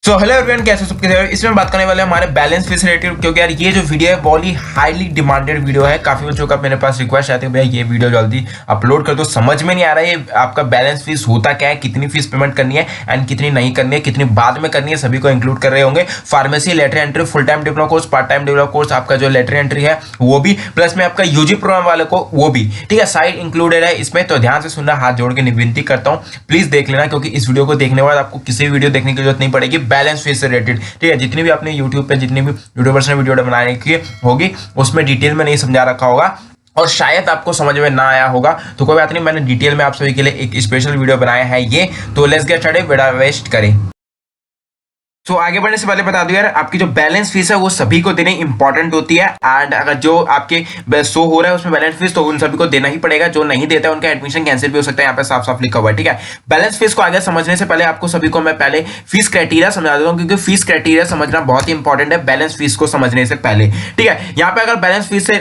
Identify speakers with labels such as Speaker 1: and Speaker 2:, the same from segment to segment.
Speaker 1: So hello everyone, कैसे सब कैसे? इसमें बात करने वाले हमारे बैलेंस फीस रिलेटेड, क्योंकि यार ये जो वीडियो है बहुत ही हाईली डिमांडेड वीडियो है। काफी बच्चों का मेरे पास रिक्वेस्ट आती है भैया ये वीडियो जल्दी अपलोड कर दो। समझ में नहीं आ रहा है आपका बैलेंस फीस होता क्या है, कितनी फीस पेमेंट करनी है एंड कितनी नहीं करनी है, कितनी बाद में करनी है, सभी को इंक्लूड कर रहे होंगे। Pharmacy, lateral entry, full time diploma course, part time diploma course, आपका जो लेटर एंट्री है वो भी, प्लस में आपका यूजी प्रोग्राम वाले को वो भी, ठीक है, साइड इंक्लूडेड है इसमें। तो ध्यान से सुनना, हाथ जोड़ के विनती करता हूँ, प्लीज देख लेना, क्योंकि इस वीडियो को देखने के बाद आपको किसी भी वीडियो देखने की जरूरत नहीं पड़ेगी बैलेंस फीस से रिलेटेड। ठीक है, जितनी भी आपने यूट्यूब पे जितनी भी यूट्यूबर्स ने वीडियो बनाने की होगी उसमें डिटेल में नहीं समझा रखा होगा और शायद आपको समझ में ना आया होगा, तो कोई बात नहीं, मैंने डिटेल में आप सभी के लिए एक स्पेशल वीडियो बनाया है ये। तो लेट्स गेट स्टार्टेड, बिना वेस्ट करें। तो आगे बढ़ने से पहले बता दूं यार, आपकी जो बैलेंस फीस है वो सभी को देनी इंपॉर्टेंट होती है। एंड अगर जो आपके शो हो रहा है उसमें बैलेंस फीस, तो उन सभी को देना ही पड़ेगा। जो नहीं देता है उनका एडमिशन कैंसिल भी हो सकता है, यहाँ पे साफ साफ लिखा हुआ है। ठीक है, बैलेंस फीस को आगे समझने से पहले आपको सभी को मैं पहले फीस क्राइटेरिया समझा देता हूँ, क्योंकि फीस क्राइटेरिया समझना बहुत ही इंपॉर्टेंट है बैलेंस फीस को समझने से पहले। ठीक है, यहाँ पे अगर बैलेंस फीस से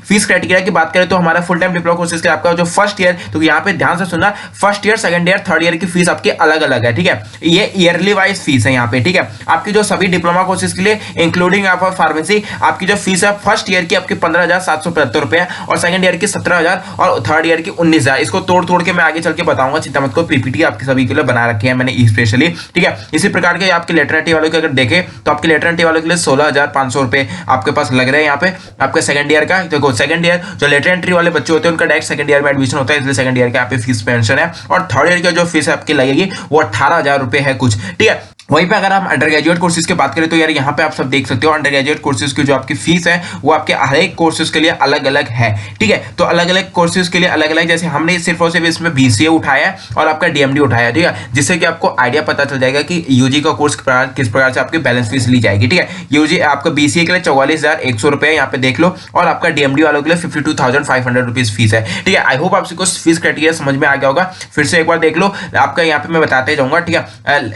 Speaker 1: फीस क्राइटेरिया की बात करें तो हमारा फुल टाइम डिप्लोमा कोर्सेज के आपका जो फर्स्ट ईयर, तो यहाँ पे ध्यान से सुनना, first year, second year, third year की फीस आपकी अलग अलग है। ठीक है, ये ईयरली वाइज फीस है यहाँ पे। ठीक है, आपकी जो सभी डिप्लोमा कोर्सेज के लिए इंक्लूडिंग आप फार्मेसी, आपकी जो फीस है फर्स्ट ईयर की आपकी 15,775 रुपए और सेकंड ईयर की 17,000 और थर्ड ईयर की 19,000। इसको तोड़ तोड़ के मैं आगे चल के बताऊंगा, चिंता मत करो, पीपीटी आपके सभी के लिए बना रखे हैं मैंने स्पेशली। ठीक है, इसी प्रकार के आपके लेटर एंट्री वालों के अगर देखें तो आपके लेटर एंट्री वालों के लिए 16,500 रुपए आपके पास लग रहे हैं यहाँ पे आपके सेकंड ईयर का। देखो सेकंड ईयर जो लेटर एंट्री वाले बच्चे होते हैं उनका डायरेक्ट सेकंड ईयर में एडमिशन होता है, इसलिए सेकंड ईयर का यहाँ पे फीस पेंशन है। और थर्ड ईयर का जो फीस आपकी लगेगी वो 18,000 रुपए है कुछ। ठीक है, वहीं पे अगर हम अंडर ग्रेजुएट कोर्सेज की बात करें तो यार यहाँ पे आप सब देख सकते हो अंडर ग्रेजुएट कोर्सेज की जो आपकी फीस है वो आपके हर एक कोर्सेज के लिए अलग अलग है। ठीक है, तो अलग अलग कोर्सेज के लिए अलग अलग, जैसे हमने सिर्फ और सिर्फ इसमें बीसीए उठाया है और आपका डीएमडी उठाया है। ठीक है, जिससे कि आपको आइडिया पता चल जाएगा कि यूजी का कोर्स किस प्रकार से आपकी बैलेंस फीस ली जाएगी। ठीक है, यूजी आपका बीसीए के लिए 44,100 रुपए यहाँ पे देख लो, और आपका डीएमडी वालों के लिए 52,500 रुपीज फीस है। ठीक है, आई होप आपको फीस क्राइटेरिया समझ में आ गया होगा। फिर से एक बार देख लो, आपका यहाँ पे मैं बताते जाऊंगा। ठीक है,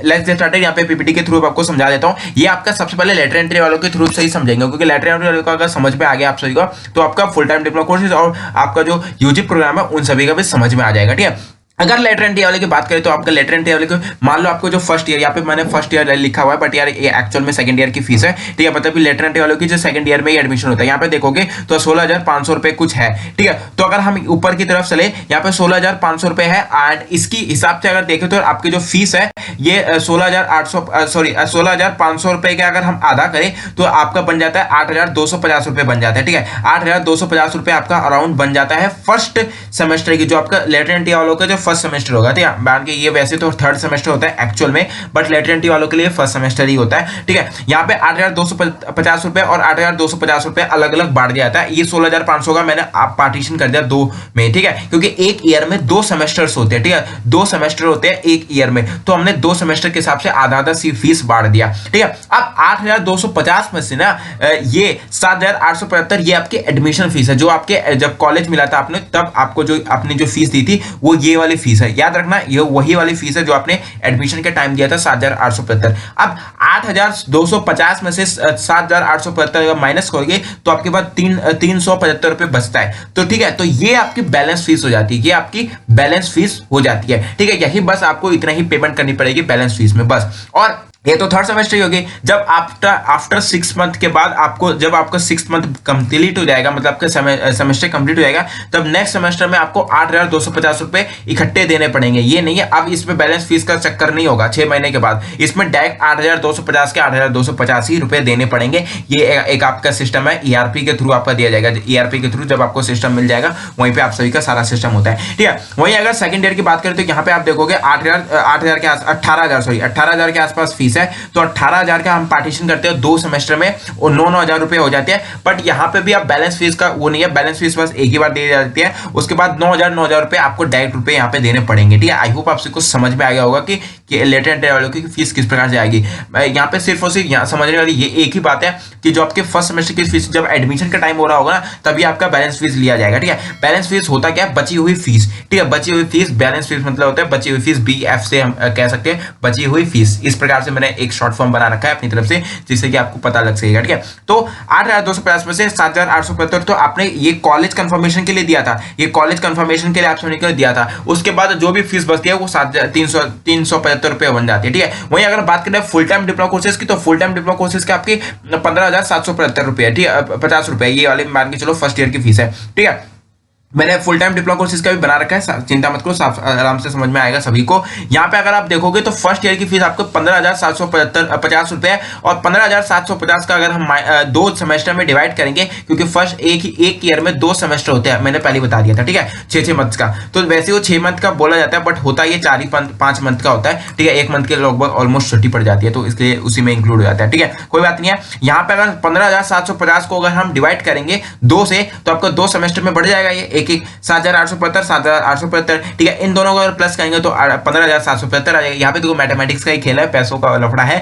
Speaker 1: लेट्स गेट स्टार्टेड। यहाँ पे पीपीटी के थ्रू आपको समझा देता हूं। ये आपका सबसे पहले लेटर एंट्री वालों के थ्रू सही समझेंगे, क्योंकि लेटर एंट्री वालों का अगर समझ में आ गया आप सभी को तो आपका फुल टाइम डिप्लोमा कोर्सेज और आपका जो यूजी प्रोग्राम है उन सभी का भी समझ में आ जाएगा। ठीक है, अगर लेटर एंट्री वाले की बात करें तो आपका लेटर एंट्री वाले को मान लो आपको जो फर्स्ट ईयर, यहाँ पे मैंने फर्स्ट ईयर लिखा हुआ है बट यार ये एक्चुअल में सेकंड ईयर की फीस है। ठीक है, मतलब लेटर एंट्री वालों की जो सेकंड ईयर में ही एडमिशन होता है, यहाँ पे देखोगे तो 16,500 रुपए कुछ है। ठीक है, तो अगर हम ऊपर की तरफ चले यहाँ पे 16,500 रुपए है, एंड इसकी हिसाब से अगर देखें तो आपकी जो फीस है ये 16,500 रुपए का अगर हम आधा करें तो आपका बन जाता है 8,250 रुपए बन जाता है। ठीक है, 8,250 रुपए आपका अराउंड बन जाता है फर्स्ट सेमेस्टर की, जो आपका लेटर एंट्री वालों का जो फर्स्ट सेमेस्टर होगा। ठीक है, मान के ये वैसे तो थर्ड सेमेस्टर होता है एक्चुअल में, बट लेटर एंट्री वालों के लिए फर्स्ट सेमेस्टर ही होता है। ठीक है, यहाँ पे 8,250 रुपए और 8,250 रुपए अलग अलग बांट दिया जाता है। ये 16,500 का मैंने आप पार्टीशन कर दिया दो में। ठीक है, क्योंकि एक ईयर में दो सेमेस्टर्स होते हैं। ठीक है, दो सेमेस्टर होते हैं एक ईयर में, तो हमने दो सेमेस्टर के हिसाब से आधा आधा सी फीस बांट दिया। ठीक है, अब 8,250 में से ना ये 7,875 ये आपकी एडमिशन फीस है, जो आपके जब कॉलेज मिला था आपने तब आपको जो आपने जो फीस दी थी वो ये वाली फीस है। याद रखना, ये वही वाली फीस है जो आपने एडमिशन के टाइम दिया था 7,875। अब 8,250 में से 7,875 माइनस करोगे तो आपके पास 375 रुपए बचता है। तो ठीक है, तो ये आपकी बैलेंस फीस हो जाती है, ये आपकी बैलेंस फीस हो जाती है। ठीक है, यही बस आपको इतना ही पेमेंट करनी पड़ेगी बैलेंस फीस में बस। और ये तो थर्ड सेमेस्टर ही होगी। जब आफ्टर 6 मंथ के बाद आपको, जब आपका 6 मंथ कंप्लीट हो जाएगा, मतलब आपका सेमेस्टर कंप्लीट हो जाएगा, तब नेक्स्ट सेमेस्टर में आपको 8,250 रुपए इकट्ठे देने पड़ेंगे। ये नहीं है अब इसमें बैलेंस फीस का चक्कर नहीं होगा 6 महीने के बाद, इसमें डायरेक्ट 8,250 के 8,250 ही रुपए देने पड़ेंगे। ये एक आपका सिस्टम है, ईआरपी के थ्रू आपका दिया जाएगा। ईआरपी के थ्रू जब आपको सिस्टम मिल जाएगा वहीं पे आप सभी का सारा सिस्टम होता है। ठीक है, वहीं अगर सेकंड ईयर की बात करें तो यहाँ पे आप देखोगे 18,000 के आसपास फीस है। तो 18,000 का हम पार्टीशन करते हैं दो सेमेस्टर में और 9,000 रुपए हो जाते हैं। बट यहाँ पे भी आप बैलेंस फीस का वो नहीं है, बैलेंस फीस बस एक ही बार दी जाती है, उसके बाद 9,000 रुपए आपको डायरेक्ट रुपए यहाँ पे देने पड़ेंगे। ठीक है, आई होप आपसे कुछ समझ में आ गया होगा कि लेटर एंट्री वालों की फीस किस प्रकार से आएगी। यहाँ पे सिर्फ और सिर्फ यहाँ समझने वाली ये एक ही बात है कि जो आपके फर्स्ट सेमेस्टर की फीस जब एडमिशन का टाइम हो रहा होगा ना तभी आपका बैलेंस फीस लिया जाएगा। ठीक है, बैलेंस फीस होता क्या है, बची हुई फीस। ठीक है, बची हुई फीस, बैलेंस फीस मतलब होता है बची हुई फीस, BF से हम कह सकते हैं बची हुई फीस। इस प्रकार से मैंने एक शॉर्ट फॉर्म बना रखा है अपनी तरफ से, जिससे कि आपको पता लग सकेगा। ठीक है, तो 8,250 में से 7,875 तो आपने ये कॉलेज कंफर्मेशन के लिए दिया था, ये कॉलेज कंफर्मेशन के लिए आप सभी को दिया था। उसके बाद जो भी फीस बचती है वो 375 ₹875 बन जाती है। ठीक है, वहीं अगर बात करें फुल टाइम डिप्लोमा कोर्सेज की, तो फुल टाइम डिप्लोमा कोर्सेज के आपकी ₹15,775, ठीक है, ₹50 ये वाले मान के चलो फर्स्ट ईयर की फीस है। ठीक है, मैंने फुल टाइम डिप्लोमा कोर्सेज का भी बना रखा है, चिंता मत करो, आराम से समझ में आएगा सभी को। यहाँ पे अगर आप देखोगे तो फर्स्ट ईयर की फीस आपको ₹15,750 है, और 15,750 का अगर हम 2 सेमेस्टर में डिवाइड करेंगे, क्योंकि फर्स्ट एक ईयर में 2 सेमेस्टर होते हैं, मैंने पहले बता दिया था। ठीक है, 6 मंथ का, तो वैसे वो 6 मंथ का बोला जाता है, बट होता ये 4-5 मंथ का होता है। ठीक है, 1 मंथ के लगभग ऑलमोस्ट छुट्टी पड़ जाती है, तो इसलिए उसी में इंक्लूड हो जाता है। ठीक है, कोई बात नहीं है। यहाँ पे अगर 15,750 को अगर हम डिवाइड करेंगे 2 से, तो आपका 2 सेमेस्टर में बढ़ जाएगा ये एक 7,875, 7,875। ठीक है, इन दोनों को अगर प्लस करेंगे तो 15,775 आ जाएगा। यहाँ पे देखो मैथमेटिक्स का ही खेल है, पैसों का लफड़ा है,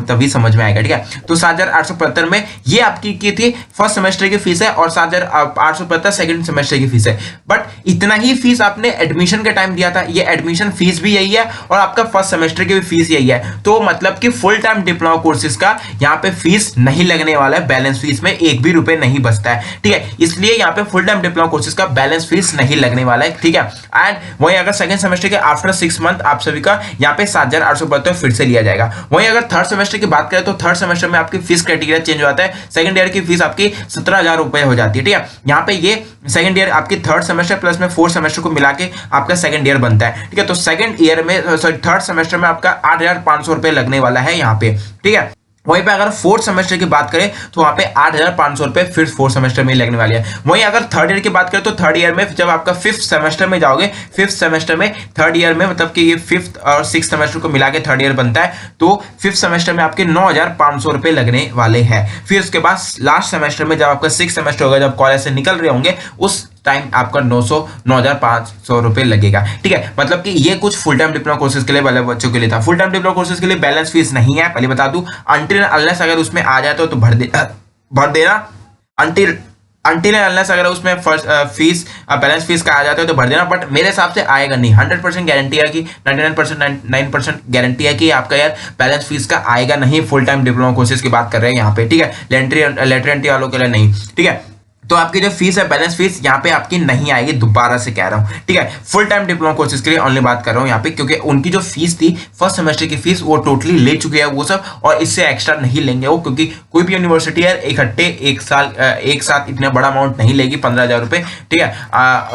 Speaker 1: तभी समझ में आएगा। ठीक है, तो 7,875 में ये आपकी की थी फर्स्ट सेमेस्टर की फीस है, और 7,875 सेकंड सेमेस्टर की फीस है। बट इतना ही फीस आपने एडमिशन के टाइम दिया था, ये एडमिशन फीस भी यही है, और आपका फर्स्ट सेमेस्टर की भी फीस यही है। तो मतलब कि फुल टाइम डिप्लोमा कोर्सेज का यहाँ पे फीस नहीं लगने वाला है, बैलेंस फीस में 1 भी रुपए नहीं बचता है। ठीक है, इसलिए यहाँ पे फुल टाइम डिप्लोमा कोर्सेज का बैलेंस फीस नहीं लगने वाला है। ठीक है, एंड वहीं अगर सेकंड सेमेस्टर के आफ्टर 6 मंथ आप सभी का यहाँ पे 7,872 फिर से लिया जाएगा। वहीं अगर थर्ड सेमेस्टर की बात करें तो थर्ड सेमेस्टर में आपकी फीस क्राइटेरिया चेंज हो जाता है, सेकंड ईयर की फीस आपकी 17,000 हो जाती है। ठीक है, यहाँ पे ये सेकंड ईयर आपकी थर्ड सेमेस्टर प्लस में फोर्थ सेमेस्टर को मिला के आपका सेकंड ईयर बनता है। ठीक है, तो सेकंड ईयर में सॉरी थर्ड सेमेस्टर में आपका ₹8,500 लगने वाला है यहाँ पे। ठीक है, वहीं पे अगर फोर्थ सेमेस्टर की बात करें तो वहां पे ₹8,500 फिर फोर्थ सेमेस्टर में लगने वाली है। वहीं अगर थर्ड ईयर की बात करें तो थर्ड ईयर में जब आपका फिफ्थ सेमेस्टर में जाओगे, फिफ्थ सेमेस्टर में थर्ड ईयर में मतलब कि ये फिफ्थ और सिक्स सेमेस्टर को मिला के थर्ड ईयर बनता है, तो फिफ्थ सेमेस्टर में आपके ₹9,500 लगने वाले हैं। फिर उसके बाद लास्ट सेमेस्टर में जब आपका सिक्स सेमेस्टर होगा, जब कॉलेज से निकल रहे होंगे, उस टाइम आपका 9,500 लगेगा। ठीक है, मतलब कि ये कुछ फुल टाइम डिप्लोमा कोर्सेज के लिए वाले बच्चों के लिए था। फुल टाइम डिप्लोमा कोर्सेज के लिए बैलेंस फीस नहीं है, पहले बता दूं। अनटिल अनलेस अगर उसमें आ जाए तो भर देना। अनटिल अनलेस अगर उसमें फर्स्ट फीस बैलेंस फीस का आ जाता है तो भर देना, बट मेरे हिसाब से आएगा नहीं। 100% गारंटी है कि 99% गारंटी है कि आपका यार बैलेंस फीस का आएगा नहीं। फुल टाइम डिप्लोमा कोर्सेज की बात कर रहे हैं यहाँ पे। ठीक है, लेटर एंट्री वालों के लिए नहीं। ठीक है, तो आपकी जो फीस है बैलेंस फीस यहाँ पे आपकी नहीं आएगी, दोबारा से कह रहा हूँ। ठीक है, फुल टाइम डिप्लोमा कोर्सेज के लिए ओनली बात कर रहा हूँ यहाँ पे, क्योंकि उनकी जो फीस थी फर्स्ट सेमेस्टर की फीस वो टोटली ले चुके हैं वो सब, और इससे एक्स्ट्रा नहीं लेंगे वो, क्योंकि कोई भी यूनिवर्सिटी है इकट्ठे एक साथ इतना बड़ा अमाउंट नहीं लेगी, 15,000 ठीक है।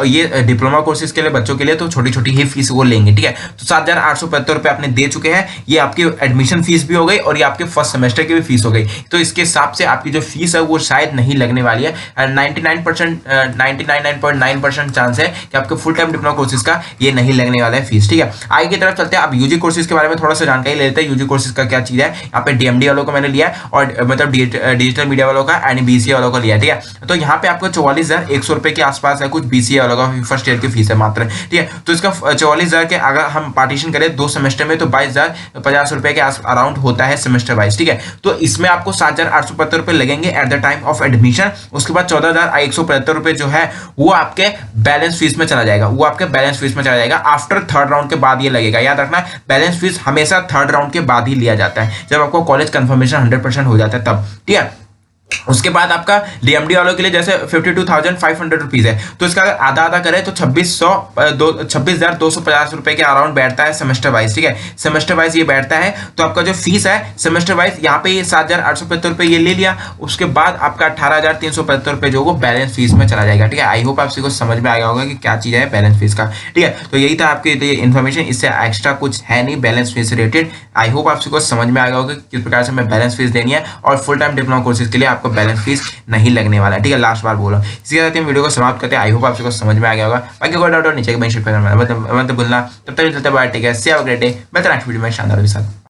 Speaker 1: ये डिप्लोमा कोर्सेज के लिए बच्चों के लिए तो छोटी छोटी ही फीस वो लेंगे। ठीक है, तो ₹7,875 आपने दे चुके हैं, ये आपकी एडमिशन फीस भी हो गई और ये आपके फर्स्ट सेमेस्टर की भी फीस हो गई। तो इसके हिसाब से आपकी जो फीस है वो शायद नहीं लगने वाली है। 99.9% चांस है कि आपके फुल टाइम डिप्लोमा कोर्सेज का ये नहीं लगने वाला है फीस। ठीक है, आगे की तरफ चलते हैं। अब यूजी कोर्सेज के बारे में थोड़ा सा जानकारी ले लेते हैं। यूजी कोर्सेज का क्या चीज है, यहाँ पे डीएमडी वालों को मैंने लिया और मतलब डिजिटल मीडिया वालों का एंड बीसीए वालों का लिया। ठीक है, तो यहाँ पे आपको 44,100 रुपए के आसपास है कुछ बीसीए वालों का फर्स्ट ईयर की फीस है मात्र। ठीक है, तो इसका 44,000 के अगर हम पार्टीशन करें 2 सेमेस्टर में तो 22,050 के अराउंड होता है सेमेस्टर वाइज। ठीक है, तो इसमें आपको 7,875 लगेंगे at the time of admission. उसके बाद 14,175 जो है वो आपके बैलेंस फीस में चला जाएगा, वो आपके बैलेंस फीस में चला जाएगा। आफ्टर थर्ड राउंड के बाद ये लगेगा। याद रखना, बैलेंस फीस हमेशा थर्ड राउंड के बाद ही लिया जाता है, जब आपको कॉलेज कंफर्मेशन 100% हो जाता है तब। ठीक है, उसके बाद आपका डीएमडी वालों के लिए जैसे 52,500 रुपीज है, तो इसका अगर आधा आधा करें तो 26,250 रुपए के अराउंड बैठता है सेमेस्टर वाइज। ठीक है, सेमेस्टर वाइज ये बैठता है। तो आपका जो फीस है सेमेस्टर वाइज यहाँ पे 7,875 रुपए ये ले लिया, उसके बाद आपका 18,375 रुपए जो वो बैलेंस फीस में चला जाएगा। ठीक है, आई होप आपको समझ में आया होगा कि क्या चीज है बैलेंस फीस का। ठीक है, तो यही था आपकी इन्फॉर्मेशन, इससे एक्स्ट्रा कुछ है नहीं balance fees related. I hope आपको समझ में आया होगा किस प्रकार से हमें बैलेंस फीस देनी है, और फुल टाइम डिप्लोमा कोर्सेज के लिए आपको बैलेंस फीस नहीं लगने वाला है। ठीक है, लास्ट बार बोला। इसी के साथ हम वीडियो को समाप्त करते हैं। आई होप आपको समझ में आ गया होगा। बाकी कोई डाउट नीचे कमेंट करना मत भूलना। तब तक चलते bye, take care, see have a great day. मैं नेक्स्ट वीडियो में शानदार के साथ